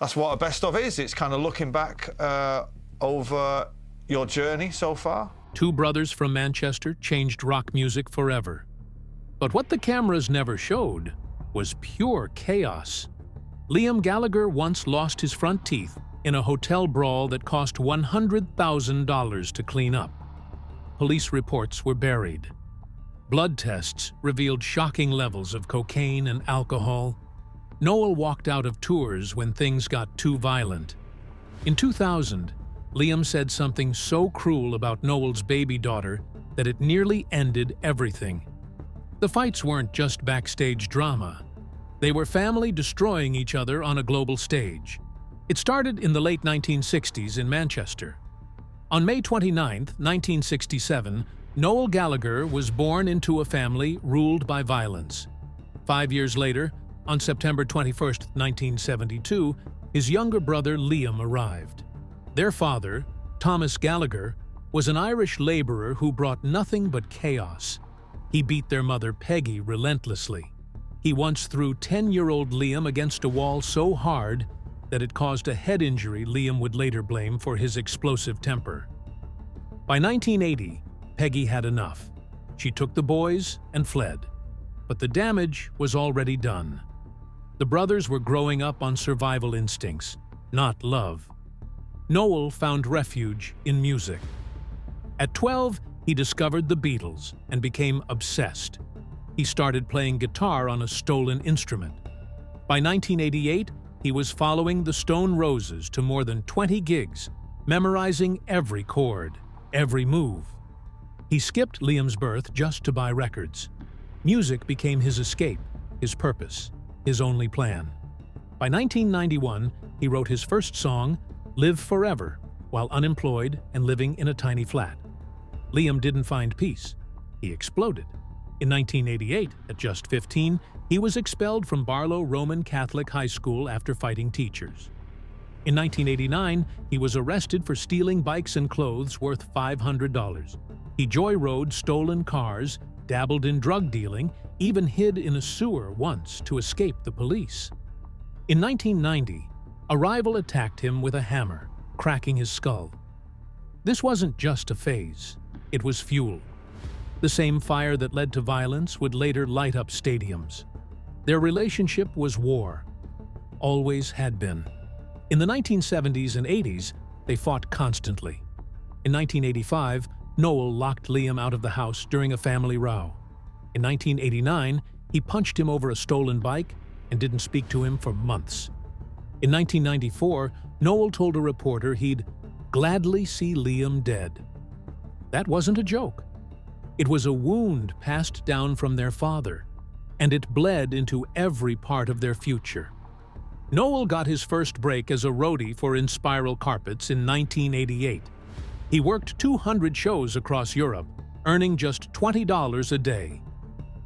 that's what a best of is. It's kind of looking back over your journey so far. Two brothers from Manchester changed rock music forever. But what the cameras never showed was pure chaos. Liam Gallagher once lost his front teeth in a hotel brawl that cost $100,000 to clean up. Police reports were buried. Blood tests revealed shocking levels of cocaine and alcohol. Noel walked out of tours when things got too violent. In 2000, Liam said something so cruel about Noel's baby daughter that it nearly ended everything. The fights weren't just backstage drama. They were family destroying each other on a global stage. It started in the late 1960s in Manchester. On May 29, 1967, Noel Gallagher was born into a family ruled by violence. 5 years later, on September 21, 1972, his younger brother Liam arrived. Their father, Thomas Gallagher, was an Irish laborer who brought nothing but chaos. He beat their mother Peggy relentlessly. He once threw 10-year-old Liam against a wall so hard that it caused a head injury Liam would later blame for his explosive temper. By 1980, Peggy had enough. She took the boys and fled. But the damage was already done. The brothers were growing up on survival instincts, not love. Noel found refuge in music. At 12, he discovered the Beatles and became obsessed. He started playing guitar on a stolen instrument. By 1988, he was following the Stone Roses to more than 20 gigs, memorizing every chord, every move. He skipped Liam's birth just to buy records. Music became his escape, his purpose, his only plan. By 1991, he wrote his first song, Live Forever, while unemployed and living in a tiny flat. Liam didn't find peace. He exploded. In 1988, at just 15, he was expelled from Barlow Roman Catholic High School after fighting teachers. In 1989, he was arrested for stealing bikes and clothes worth $500. He joyrode stolen cars, dabbled in drug dealing, even hid in a sewer once to escape the police. In 1990, a rival attacked him with a hammer, cracking his skull. This wasn't just a phase, it was fuel. The same fire that led to violence would later light up stadiums. Their relationship was war. Always had been. In the 1970s and 80s, they fought constantly. In 1985, Noel locked Liam out of the house during a family row. In 1989, he punched him over a stolen bike and didn't speak to him for months. In 1994, Noel told a reporter he'd gladly see Liam dead. That wasn't a joke. It was a wound passed down from their father, and it bled into every part of their future. Noel got his first break as a roadie for Inspiral Carpets in 1988. He worked 200 shows across Europe, earning just $20 a day.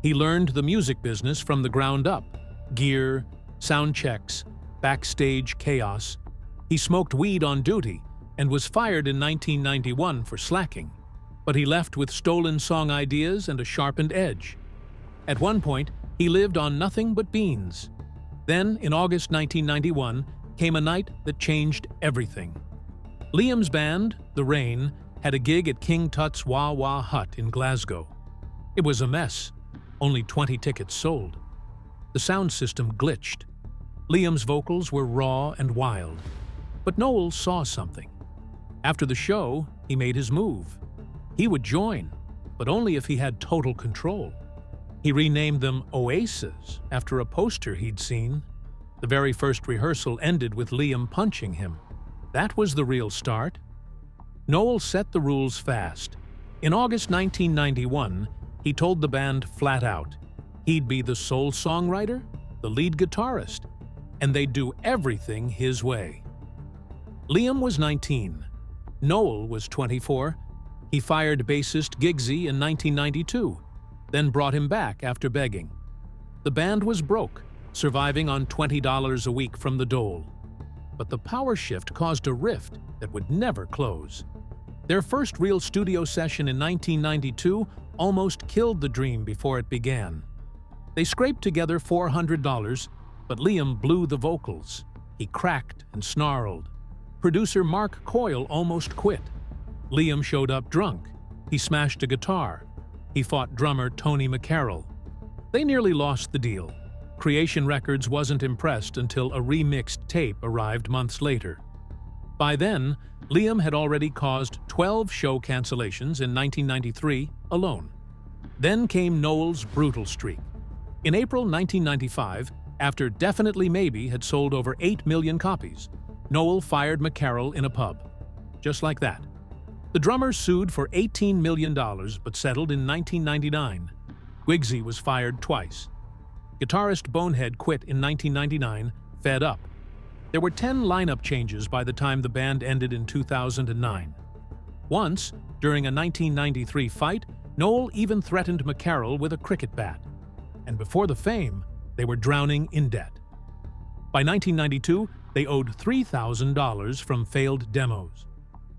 He learned the music business from the ground up: gear, sound checks, backstage chaos. He smoked weed on duty and was fired in 1991 for slacking. But he left with stolen song ideas and a sharpened edge. At one point, he lived on nothing but beans. Then, in August 1991, came a night that changed everything. Liam's band, The Rain, had a gig at King Tut's Wah Wah Hut in Glasgow. It was a mess. Only 20 tickets sold. The sound system glitched. Liam's vocals were raw and wild. But Noel saw something. After the show, he made his move. He would join, but only if he had total control. He renamed them Oasis after a poster he'd seen. The very first rehearsal ended with Liam punching him. That was the real start. Noel set the rules fast. In August 1991, he told the band flat out he'd be the sole songwriter, the lead guitarist, and they'd do everything his way. Liam was 19. Noel was 24. He fired bassist Giggsy in 1992, then brought him back after begging. The band was broke, surviving on $20 a week from the dole. But the power shift caused a rift that would never close. Their first real studio session in 1992 almost killed the dream before it began. They scraped together $400, but Liam blew the vocals. He cracked and snarled. Producer Mark Coyle almost quit. Liam showed up drunk. He smashed a guitar. He fought drummer Tony McCarroll. They nearly lost the deal. Creation Records wasn't impressed until a remixed tape arrived months later. By then, Liam had already caused 12 show cancellations in 1993 alone. Then came Noel's brutal streak. In April 1995, after Definitely Maybe had sold over 8 million copies, Noel fired McCarroll in a pub. Just like that. The drummer sued for $18 million but settled in 1999. Guigsy was fired twice. Guitarist Bonehead quit in 1999, fed up. There were 10 lineup changes by the time the band ended in 2009. Once, during a 1993 fight, Noel even threatened McCarroll with a cricket bat. And before the fame, they were drowning in debt. By 1992, they owed $3,000 from failed demos.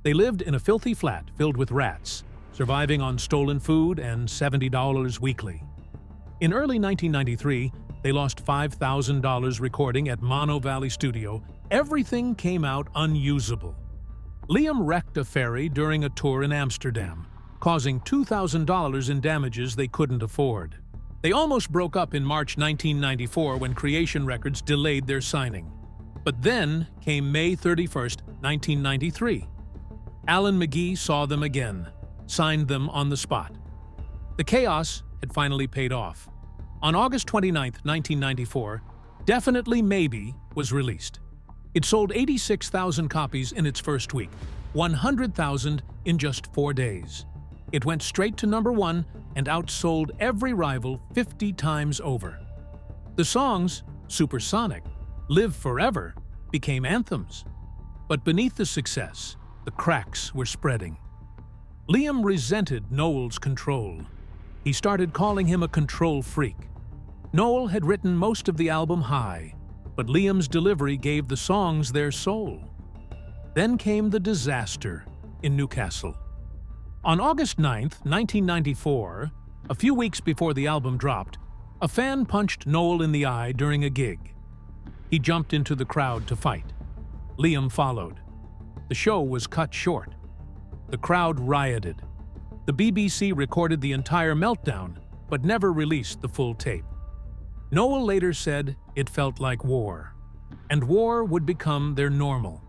They lived in a filthy flat filled with rats, surviving on stolen food and $70 weekly. In early 1993, they lost $5,000 recording at Mono Valley Studio. Everything came out unusable. Liam wrecked a ferry during a tour in Amsterdam, causing $2,000 in damages they couldn't afford. They almost broke up in March 1994 when Creation Records delayed their signing. But then came May 31st, 1993. Alan McGee saw them again, signed them on the spot. The chaos had finally paid off. On August 29, 1994, Definitely Maybe was released. It sold 86,000 copies in its first week, 100,000 in just 4 days. It went straight to #1 and outsold every rival 50 times over. The songs, Supersonic, Live Forever, became anthems. But beneath the success, the cracks were spreading. Liam resented Noel's control. He started calling him a control freak. Noel had written most of the album high, but Liam's delivery gave the songs their soul. Then came the disaster in Newcastle. On August 9, 1994, a few weeks before the album dropped, a fan punched Noel in the eye during a gig. He jumped into the crowd to fight. Liam followed. The show was cut short. The crowd rioted. The BBC recorded the entire Meltdown, but never released the full tape. Noel later said it felt like war, and war would become their normal.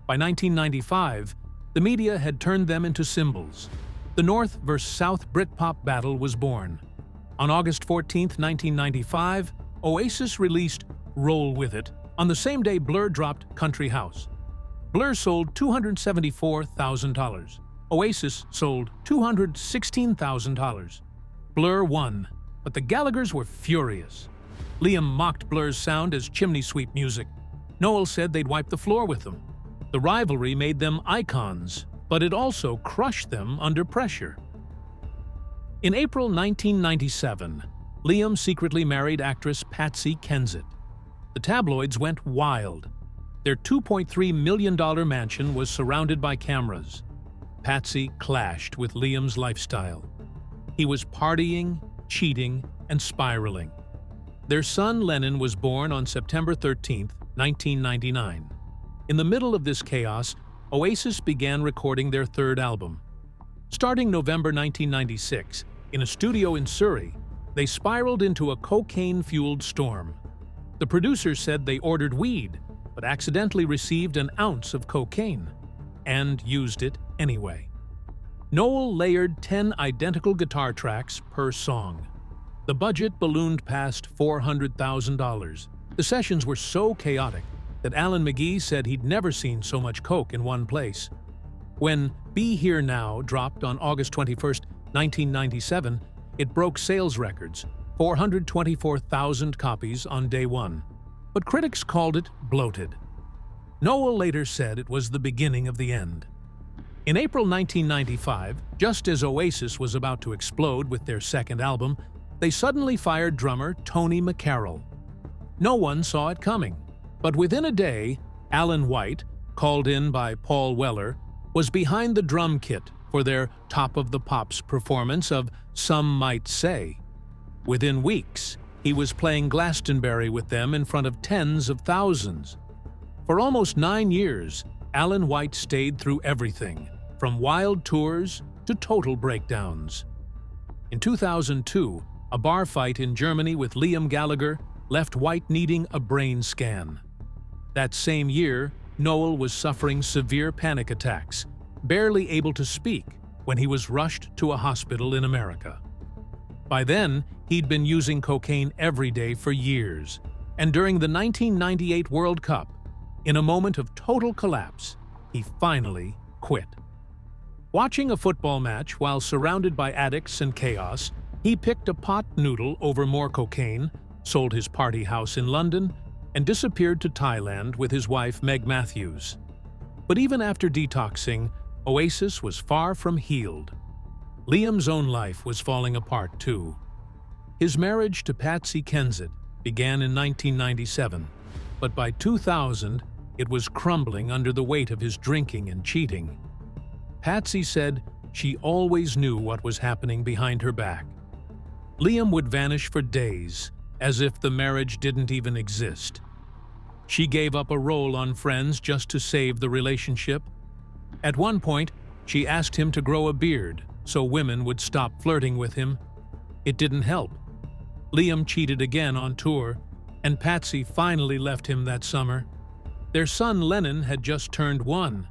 By 1995, the media had turned them into symbols. The North versus South Britpop battle was born. On August 14, 1995, Oasis released Roll With It on the same day Blur dropped Country House. Blur sold $274,000. Oasis sold $216,000. Blur won, but the Gallaghers were furious. Liam mocked Blur's sound as chimney sweep music. Noel said they'd wipe the floor with them. The rivalry made them icons, but it also crushed them under pressure. In April 1997, Liam secretly married actress Patsy Kensit. The tabloids went wild. Their $2.3 million mansion was surrounded by cameras. Patsy clashed with Liam's lifestyle. He was partying, cheating, and spiraling. Their son Lennon was born on September 13, 1999. In the middle of this chaos, Oasis began recording their third album. Starting November 1996, in a studio in Surrey, they spiraled into a cocaine-fueled storm. The producers said they ordered weed, but accidentally received an ounce of cocaine, and used it anyway. Noel layered 10 identical guitar tracks per song. The budget ballooned past $400,000. The sessions were so chaotic that Alan McGee said he'd never seen so much coke in one place. When Be Here Now dropped on August 21, 1997, it broke sales records, 424,000 copies on day one. But critics called it bloated. Noel later said it was the beginning of the end. In April 1995, just as Oasis was about to explode with their second album, they suddenly fired drummer Tony McCarroll. No one saw it coming, but within a day, Alan White, called in by Paul Weller, was behind the drum kit for their Top of the Pops performance of Some Might Say. Within weeks, he was playing Glastonbury with them in front of tens of thousands. For almost 9 years, Alan White stayed through everything, from wild tours to total breakdowns. In 2002, a bar fight in Germany with Liam Gallagher left White needing a brain scan. That same year, Noel was suffering severe panic attacks, barely able to speak, when he was rushed to a hospital in America. By then, he'd been using cocaine every day for years, and during the 1998 World Cup, in a moment of total collapse, he finally quit. Watching a football match while surrounded by addicts and chaos, he picked a pot noodle over more cocaine, sold his party house in London, and disappeared to Thailand with his wife Meg Matthews. But even after detoxing, Oasis was far from healed. Liam's own life was falling apart too. His marriage to Patsy Kensit began in 1997, but by 2000, it was crumbling under the weight of his drinking and cheating. Patsy said she always knew what was happening behind her back. Liam would vanish for days, as if the marriage didn't even exist. She gave up a role on Friends just to save the relationship. At one point, she asked him to grow a beard so women would stop flirting with him. It didn't help. Liam cheated again on tour, and Patsy finally left him that summer. Their son Lennon had just turned 1.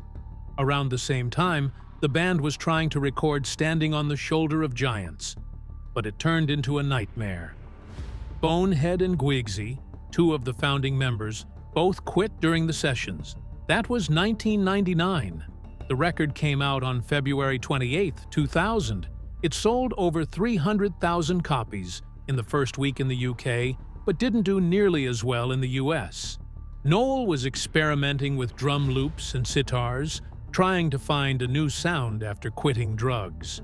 Around the same time, the band was trying to record Standing on the Shoulder of Giants, but it turned into a nightmare. Bonehead and Guigsy, 2 of the founding members, both quit during the sessions. That was 1999. The record came out on February 28, 2000. It sold over 300,000 copies in the first week in the UK, but didn't do nearly as well in the US. Noel was experimenting with drum loops and sitars, trying to find a new sound after quitting drugs.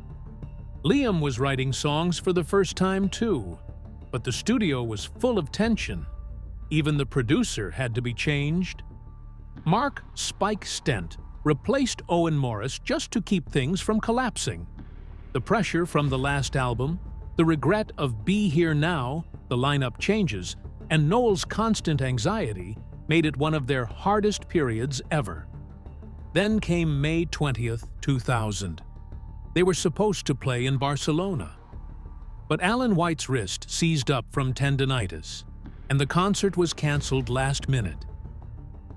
Liam was writing songs for the first time too, but the studio was full of tension. Even the producer had to be changed. Mark "Spike" Stent replaced Owen Morris just to keep things from collapsing. The pressure from the last album, the regret of Be Here Now, the lineup changes, and Noel's constant anxiety made it one of their hardest periods ever. Then came May 20th, 2000. They were supposed to play in Barcelona. But Alan White's wrist seized up from tendinitis, and the concert was cancelled last minute.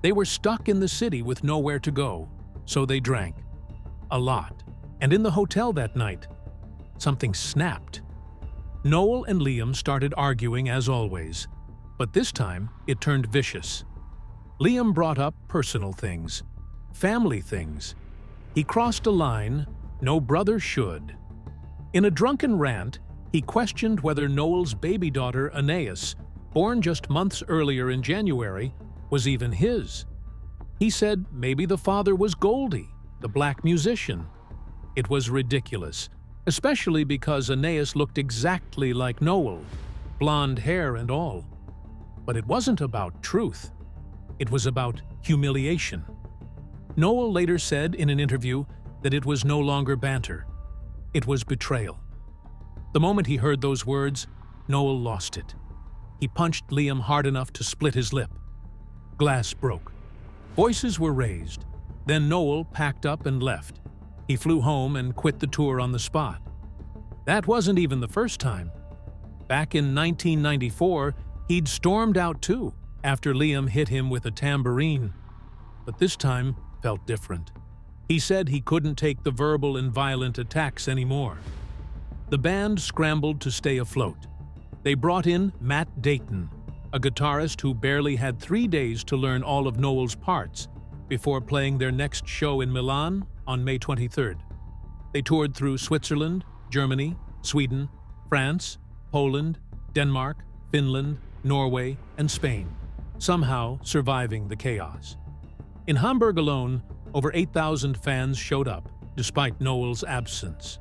They were stuck in the city with nowhere to go, so they drank. A lot. And in the hotel that night, something snapped. Noel and Liam started arguing as always, but this time it turned vicious. Liam brought up personal things, family things. He crossed a line no brother should. In a drunken rant, he questioned whether Noel's baby daughter, Anais, born just months earlier in January, was even his. He said maybe the father was Goldie, the black musician. It was ridiculous, especially because Anais looked exactly like Noel, blonde hair and all. But it wasn't about truth. It was about humiliation. Noel later said in an interview that it was no longer banter. It was betrayal. The moment he heard those words, Noel lost it. He punched Liam hard enough to split his lip. Glass broke. Voices were raised. Then Noel packed up and left. He flew home and quit the tour on the spot. That wasn't even the first time. Back in 1994, he'd stormed out too, after Liam hit him with a tambourine. But this time felt different. He said he couldn't take the verbal and violent attacks anymore. The band scrambled to stay afloat. They brought in Matt Dayton, a guitarist who barely had 3 days to learn all of Noel's parts before playing their next show in Milan on May 23rd. They toured through Switzerland, Germany, Sweden, France, Poland, Denmark, Finland, Norway, and Spain, somehow surviving the chaos. In Hamburg alone, over 8,000 fans showed up, despite Noel's absence.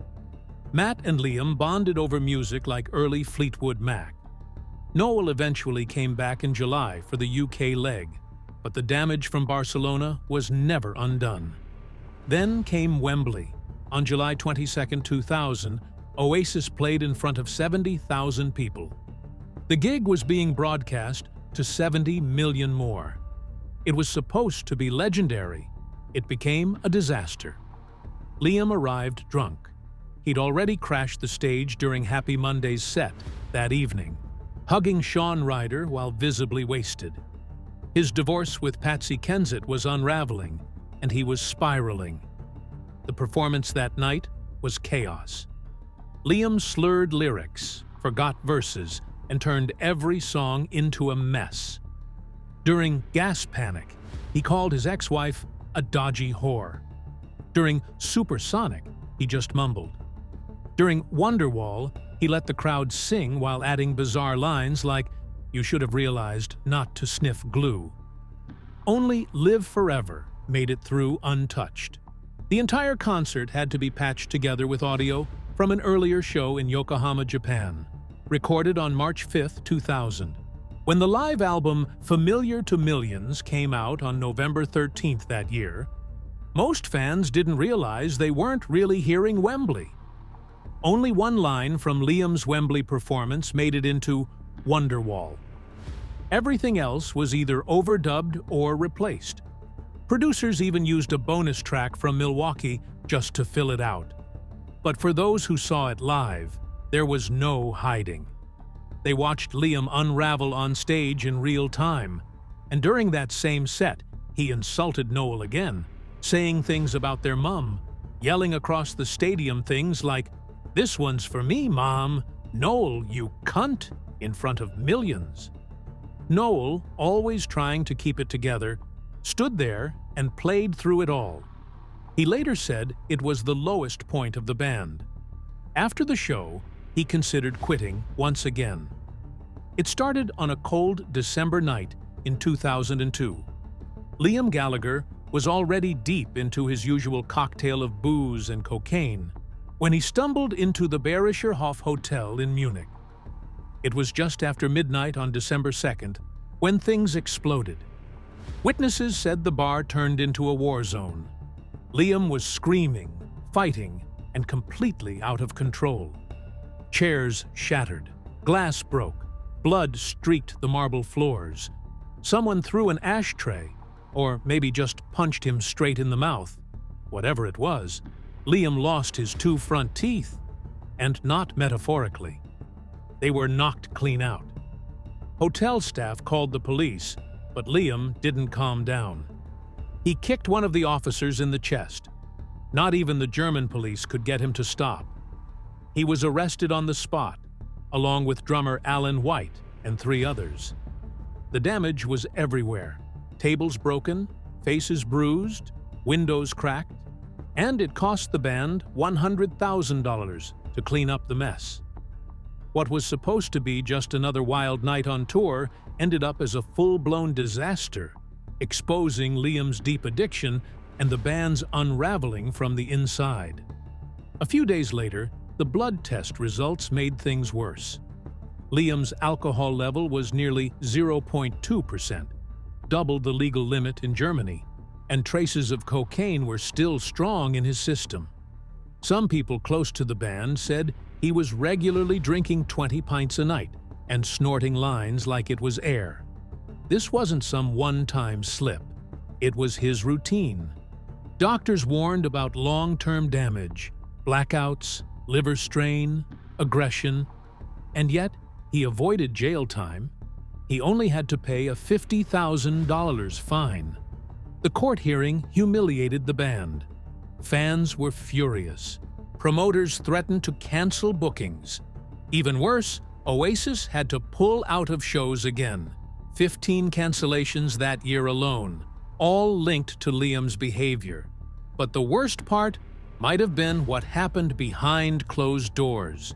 Matt and Liam bonded over music like early Fleetwood Mac. Noel eventually came back in July for the UK leg, but the damage from Barcelona was never undone. Then came Wembley. On July 22, 2000, Oasis played in front of 70,000 people. The gig was being broadcast to 70 million more. It was supposed to be legendary. It became a disaster. Liam arrived drunk. He'd already crashed the stage during Happy Monday's set that evening, hugging Shaun Ryder while visibly wasted. His divorce with Patsy Kensit was unraveling, and he was spiraling. The performance that night was chaos. Liam slurred lyrics, forgot verses, and turned every song into a mess. During Gas Panic, he called his ex-wife a dodgy whore. During Supersonic, he just mumbled. During Wonderwall, he let the crowd sing while adding bizarre lines like, "You should have realized not to sniff glue." Only Live Forever made it through untouched. The entire concert had to be patched together with audio from an earlier show in Yokohama, Japan, recorded on March 5, 2000. When the live album Familiar to Millions came out on November 13th that year, most fans didn't realize they weren't really hearing Wembley. Only one line from Liam's Wembley performance made it into Wonderwall. Everything else was either overdubbed or replaced. Producers even used a bonus track from Milwaukee just to fill it out. But for those who saw it live, there was no hiding. They watched Liam unravel on stage in real time, and during that same set, he insulted Noel again, saying things about their mum, yelling across the stadium things like, "This one's for me, Mom. Noel, you cunt," in front of millions. Noel, always trying to keep it together, stood there and played through it all. He later said it was the lowest point of the band. After the show, he considered quitting once again. It started on a cold December night in 2002. Liam Gallagher was already deep into his usual cocktail of booze and cocaine when he stumbled into the Bayerischer Hof Hotel in Munich. It was just after midnight on December 2nd when things exploded. Witnesses said the bar turned into a war zone. Liam was screaming, fighting, and completely out of control. Chairs shattered, glass broke, blood streaked the marble floors. Someone threw an ashtray, or maybe just punched him straight in the mouth. Whatever it was, Liam lost his 2 front teeth, and not metaphorically. They were knocked clean out. Hotel staff called the police, but Liam didn't calm down. He kicked one of the officers in the chest. Not even the German police could get him to stop. He was arrested on the spot, along with drummer Alan White and 3 others. The damage was everywhere. Tables broken, faces bruised, windows cracked, and it cost the band $100,000 to clean up the mess. What was supposed to be just another wild night on tour ended up as a full-blown disaster, exposing Liam's deep addiction and the band's unraveling from the inside. A few days later, the blood test results made things worse. Liam's alcohol level was nearly 0.2%, double the legal limit in Germany, and traces of cocaine were still strong in his system. Some people close to the band said he was regularly drinking 20 pints a night and snorting lines like it was air. This wasn't some one-time slip. It was his routine. Doctors warned about long-term damage, blackouts, liver strain, aggression, and yet he avoided jail time. He only had to pay a $50,000 fine. The court hearing humiliated the band. Fans were furious. Promoters threatened to cancel bookings. Even worse, Oasis had to pull out of shows again. 15 cancellations that year alone, all linked to Liam's behavior. But the worst part might have been what happened behind closed doors.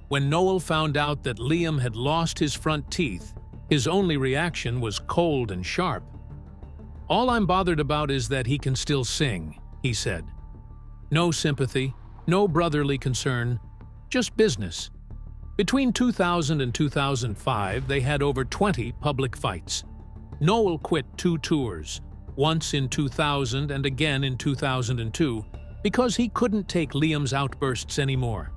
When Noel found out that Liam had lost his front teeth, his only reaction was cold and sharp. "All I'm bothered about is that he can still sing," he said. No sympathy, no brotherly concern, just business. Between 2000 and 2005, they had over 20 public fights. Noel quit 2 tours, once in 2000 and again in 2002, because he couldn't take Liam's outbursts anymore.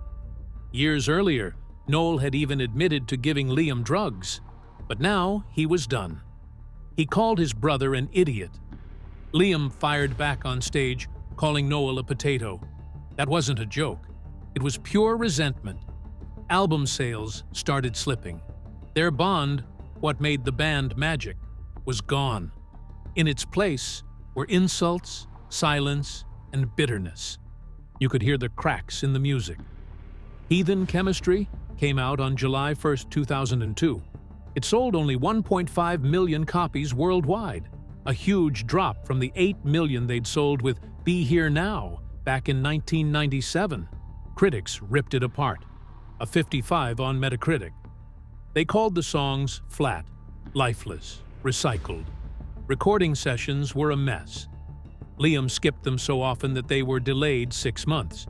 Years earlier, Noel had even admitted to giving Liam drugs, but now he was done. He called his brother an idiot. Liam fired back on stage, calling Noel a potato. That wasn't a joke. It was pure resentment. Album sales started slipping. Their bond, what made the band magic, was gone. In its place were insults, silence, and bitterness. You could hear the cracks in the music. Heathen Chemistry came out on July 1, 2002. It sold only 1.5 million copies worldwide, a huge drop from the 8 million they'd sold with Be Here Now back in 1997. Critics ripped it apart, a 55 on Metacritic. They called the songs flat, lifeless, recycled. Recording sessions were a mess. Liam skipped them so often that they were delayed 6 months.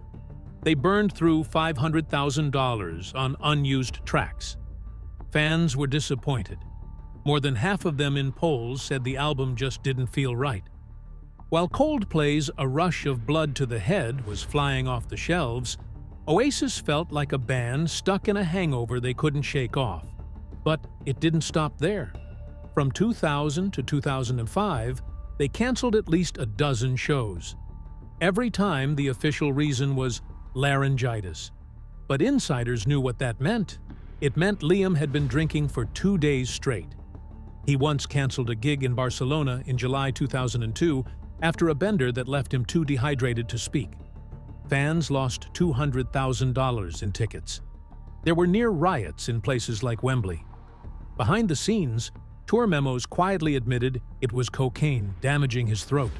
They burned through $500,000 on unused tracks. Fans were disappointed. More than half of them in polls said the album just didn't feel right. While Coldplay's A Rush of Blood to the Head was flying off the shelves, Oasis felt like a band stuck in a hangover they couldn't shake off. But it didn't stop there. From 2000 to 2005, they canceled at least a dozen shows. Every time the official reason was laryngitis. But insiders knew what that meant. It meant Liam had been drinking for 2 days straight. He once canceled a gig in Barcelona in July 2002 after a bender that left him too dehydrated to speak. Fans lost $200,000 in tickets. There were near riots in places like Wembley. Behind the scenes, tour memos quietly admitted it was cocaine damaging his throat.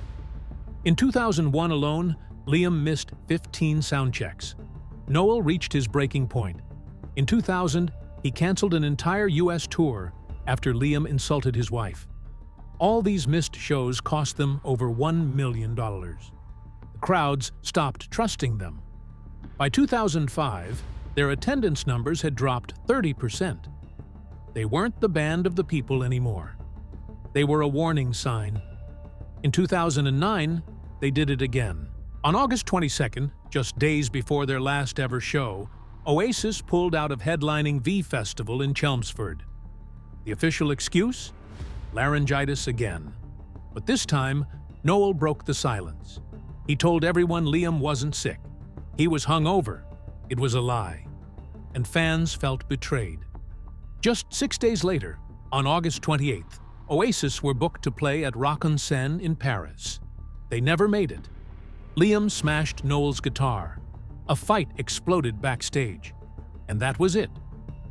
In 2001 alone, Liam missed 15 soundchecks. Noel reached his breaking point. In 2000, he canceled an entire U.S. tour after Liam insulted his wife. All these missed shows cost them over $1 million. The crowds stopped trusting them. By 2005, their attendance numbers had dropped 30%. They weren't the band of the people anymore. They were a warning sign. In 2009, they did it again. On August 22nd, just days before their last ever show, Oasis pulled out of headlining V Festival in Chelmsford. The official excuse? Laryngitis again. But this time, Noel broke the silence. He told everyone Liam wasn't sick. He was hungover. It was a lie. And fans felt betrayed. Just 6 days later, on August 28th, Oasis were booked to play at Rock en Seine in Paris. They never made it. Liam smashed Noel's guitar. A fight exploded backstage. And that was it.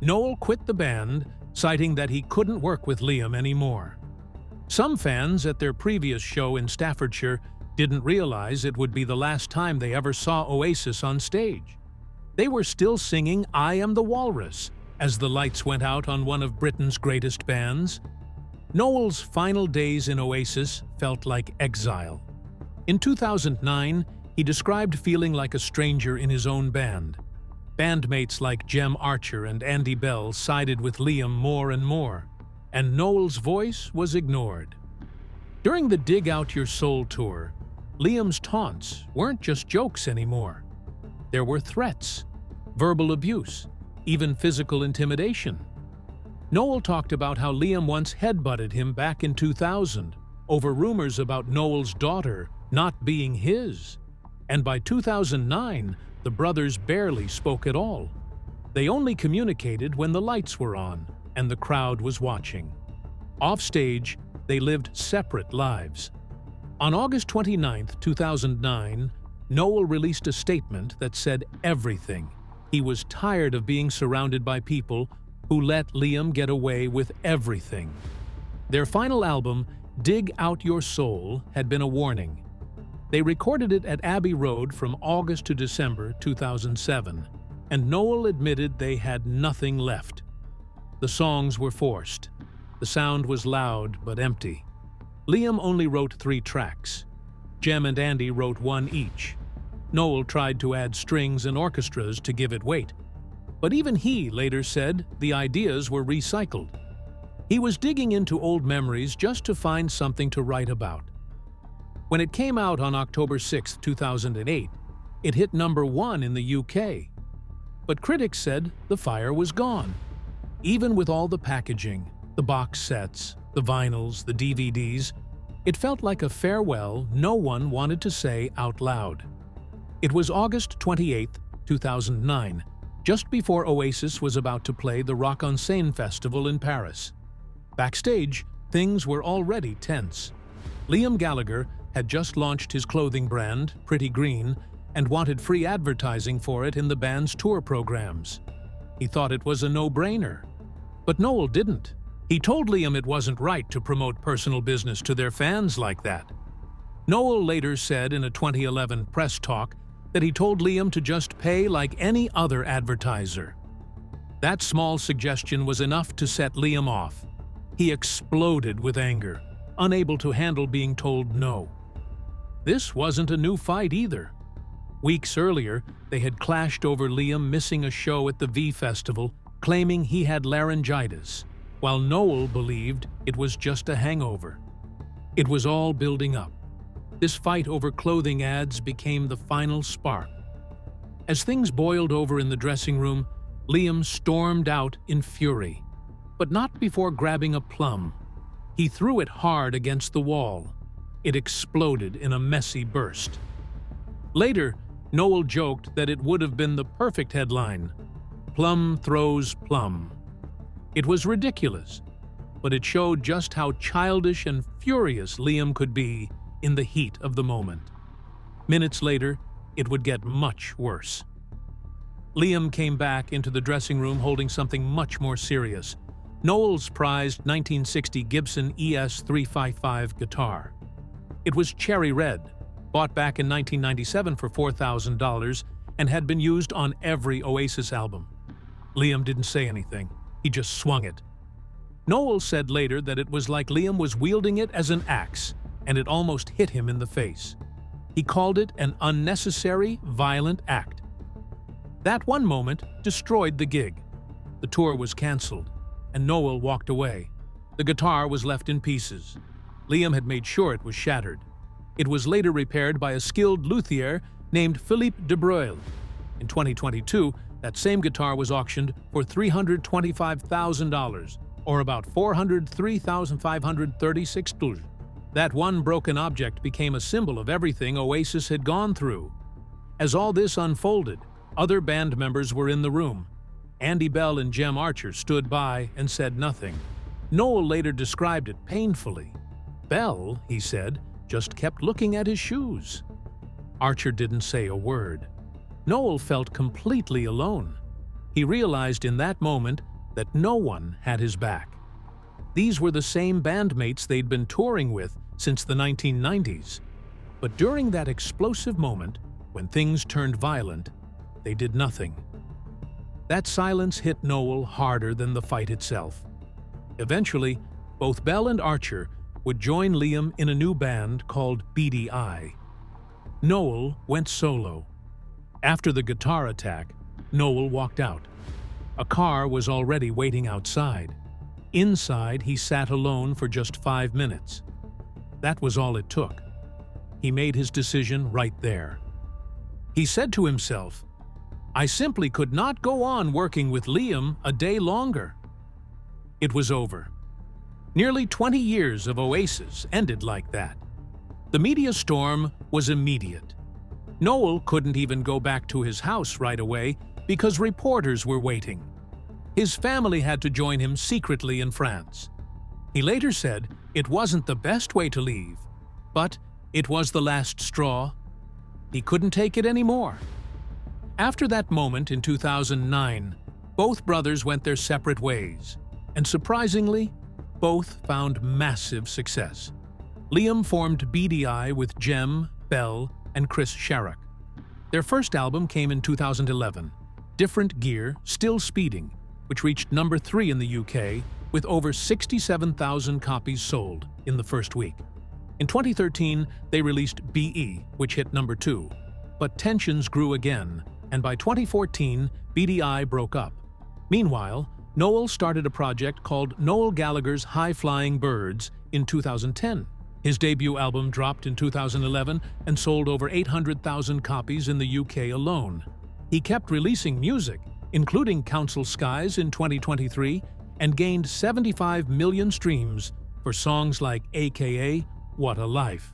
Noel quit the band, citing that he couldn't work with Liam anymore. Some fans at their previous show in Staffordshire didn't realize it would be the last time they ever saw Oasis on stage. They were still singing I Am the Walrus as the lights went out on one of Britain's greatest bands. Noel's final days in Oasis felt like exile. In 2009, he described feeling like a stranger in his own band. Bandmates like Jem Archer and Andy Bell sided with Liam more and more, and Noel's voice was ignored. During the Dig Out Your Soul tour, Liam's taunts weren't just jokes anymore. There were threats, verbal abuse, even physical intimidation. Noel talked about how Liam once headbutted him back in 2000 over rumors about Noel's daughter not being his. And by 2009, the brothers barely spoke at all. They only communicated when the lights were on and the crowd was watching. Offstage, they lived separate lives. On August 29, 2009, Noel released a statement that said everything. He was tired of being surrounded by people who let Liam get away with everything. Their final album, Dig Out Your Soul, had been a warning. They recorded it at Abbey Road from August to December 2007, and Noel admitted they had nothing left. The songs were forced. The sound was loud but empty. Liam only wrote 3 tracks. Jem and Andy wrote 1 each. Noel tried to add strings and orchestras to give it weight. But even he later said the ideas were recycled. He was digging into old memories just to find something to write about. When it came out on October 6, 2008, it hit #1 in the UK. But critics said the fire was gone. Even with all the packaging, the box sets, the vinyls, the DVDs. It felt like a farewell no one wanted to say out loud. It was August 28, 2009, just before Oasis was about to play the Rock en Seine festival in Paris. Backstage, things were already tense. Liam Gallagher had just launched his clothing brand, Pretty Green, and wanted free advertising for it in the band's tour programs. He thought it was a no-brainer. But Noel didn't. He told Liam it wasn't right to promote personal business to their fans like that. Noel later said in a 2011 press talk that he told Liam to just pay like any other advertiser. That small suggestion was enough to set Liam off. He exploded with anger, unable to handle being told no. This wasn't a new fight either. Weeks earlier, they had clashed over Liam missing a show at the V Festival, claiming he had laryngitis, while Noel believed it was just a hangover. It was all building up. This fight over clothing ads became the final spark. As things boiled over in the dressing room, Liam stormed out in fury, but not before grabbing a plum. He threw it hard against the wall. It exploded in a messy burst. Later, Noel joked that it would have been the perfect headline, "Plum throws plum." It was ridiculous, but it showed just how childish and furious Liam could be in the heat of the moment. Minutes later, it would get much worse. Liam came back into the dressing room holding something much more serious, Noel's prized 1960 Gibson ES-355 guitar. It was cherry red, bought back in 1997 for $4,000, and had been used on every Oasis album. Liam didn't say anything. He just swung it. Noel said later that it was like Liam was wielding it as an axe, and it almost hit him in the face. He called it an unnecessary, violent act. That one moment destroyed the gig. The tour was canceled, and Noel walked away. The guitar was left in pieces. Liam had made sure it was shattered. It was later repaired by a skilled luthier named Philippe de Breuil. In 2022, that same guitar was auctioned for $325,000, or about $403,536. That one broken object became a symbol of everything Oasis had gone through. As all this unfolded, other band members were in the room. Andy Bell and Jem Archer stood by and said nothing. Noel later described it painfully. Bell, he said, just kept looking at his shoes. Archer didn't say a word. Noel felt completely alone. He realized in that moment that no one had his back. These were the same bandmates they'd been touring with since the 1990s. But during that explosive moment, when things turned violent, they did nothing. That silence hit Noel harder than the fight itself. Eventually, both Bell and Archer would join Liam in a new band called Beady Eye. Noel went solo. After the guitar attack, Noel walked out. A car was already waiting outside. Inside, he sat alone for just 5 minutes. That was all it took. He made his decision right there. He said to himself, "I simply could not go on working with Liam a day longer." It was over. Nearly 20 years of Oasis ended like that. The media storm was immediate. Noel couldn't even go back to his house right away because reporters were waiting. His family had to join him secretly in France. He later said it wasn't the best way to leave, but it was the last straw. He couldn't take it anymore. After that moment in 2009, both brothers went their separate ways, and surprisingly, both found massive success. Liam formed Beady Eye with Jem, Bell, and Chris Sharrock. Their first album came in 2011, Different Gear, Still Speeding, which reached number 3 in the UK with over 67,000 copies sold in the first week. In 2013, they released BE, which hit number 2, but tensions grew again, and by 2014, Beady Eye broke up. Meanwhile, Noel started a project called Noel Gallagher's High Flying Birds in 2010. His debut album dropped in 2011 and sold over 800,000 copies in the UK alone. He kept releasing music, including Council Skies in 2023, and gained 75 million streams for songs like AKA What a Life.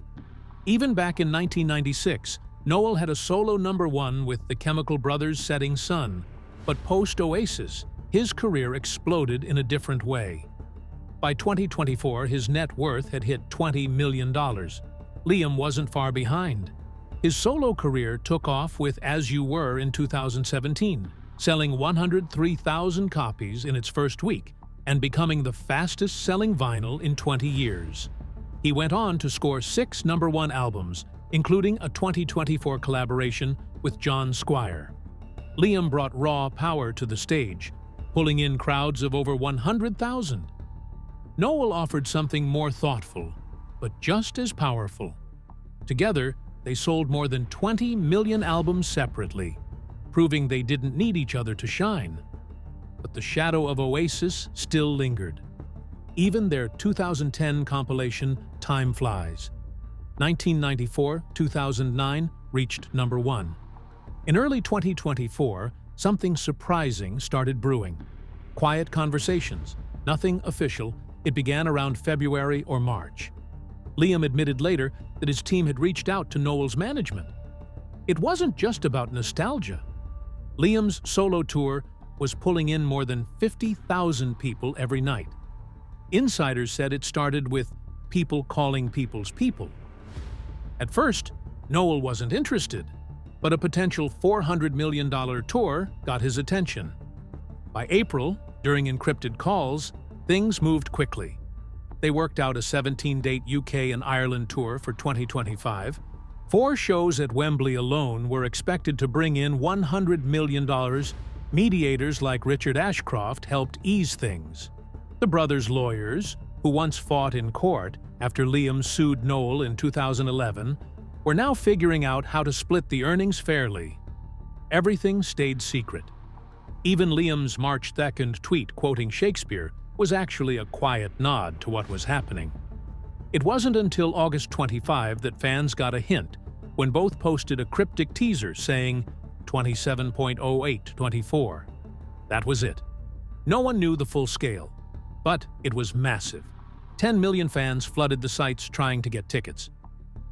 Even back in 1996, Noel had a solo #1 with the Chemical Brothers' Setting Sun, but post-Oasis, his career exploded in a different way. By 2024, his net worth had hit $20 million. Liam wasn't far behind. His solo career took off with As You Were in 2017, selling 103,000 copies in its first week and becoming the fastest-selling vinyl in 20 years. He went on to score 6 #1 albums, including a 2024 collaboration with John Squire. Liam brought raw power to the stage, pulling in crowds of over 100,000. Noel offered something more thoughtful, but just as powerful. Together, they sold more than 20 million albums separately, proving they didn't need each other to shine. But the shadow of Oasis still lingered. Even their 2010 compilation, Time Flies. 1994-2009 reached #1. In early 2024, something surprising started brewing. Quiet conversations, nothing official. It began around February or March. Liam admitted later that his team had reached out to Noel's management. It wasn't just about nostalgia. Liam's solo tour was pulling in more than 50,000 people every night. Insiders said it started with people calling people's people. At first, Noel wasn't interested, but a potential $400 million tour got his attention. By April, during encrypted calls, things moved quickly. They worked out a 17-date UK and Ireland tour for 2025. 4 shows at Wembley alone were expected to bring in $100 million. Mediators like Richard Ashcroft helped ease things. The brothers' lawyers, who once fought in court after Liam sued Noel in 2011, were now figuring out how to split the earnings fairly. Everything stayed secret. Even Liam's March 2nd tweet quoting Shakespeare was actually a quiet nod to what was happening. It wasn't until August 25 that fans got a hint, when both posted a cryptic teaser saying 27.0824. That was it. No one knew the full scale, but it was massive. 10 million fans flooded the sites trying to get tickets.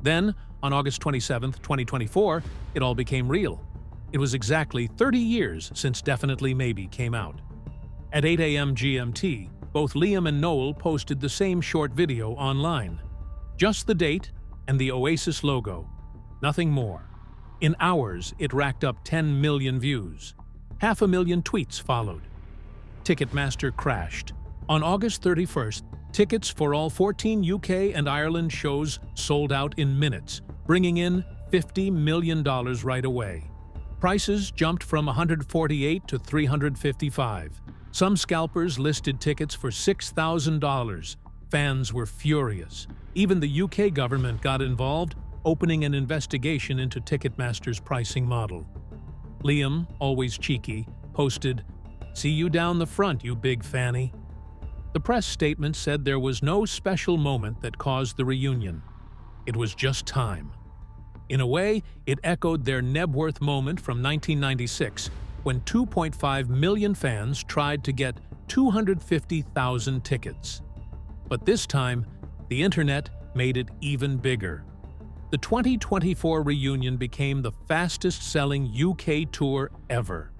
Then, on August 27, 2024, it all became real. It was exactly 30 years since Definitely Maybe came out. At 8 a.m. GMT, both Liam and Noel posted the same short video online. Just the date and the Oasis logo. Nothing more. In hours, it racked up 10 million views. 500,000 tweets followed. Ticketmaster crashed. On August 31st, tickets for all 14 UK and Ireland shows sold out in minutes, bringing in $50 million right away. Prices jumped from $148 to $355. Some scalpers listed tickets for $6,000. Fans were furious. Even the UK government got involved, opening an investigation into Ticketmaster's pricing model. Liam, always cheeky, posted, "See you down the front, you big fanny." The press statement said there was no special moment that caused the reunion. It was just time. In a way, it echoed their Nebworth moment from 1996, when 2.5 million fans tried to get 250,000 tickets. But this time, the internet made it even bigger. The 2024 reunion became the fastest-selling UK tour ever.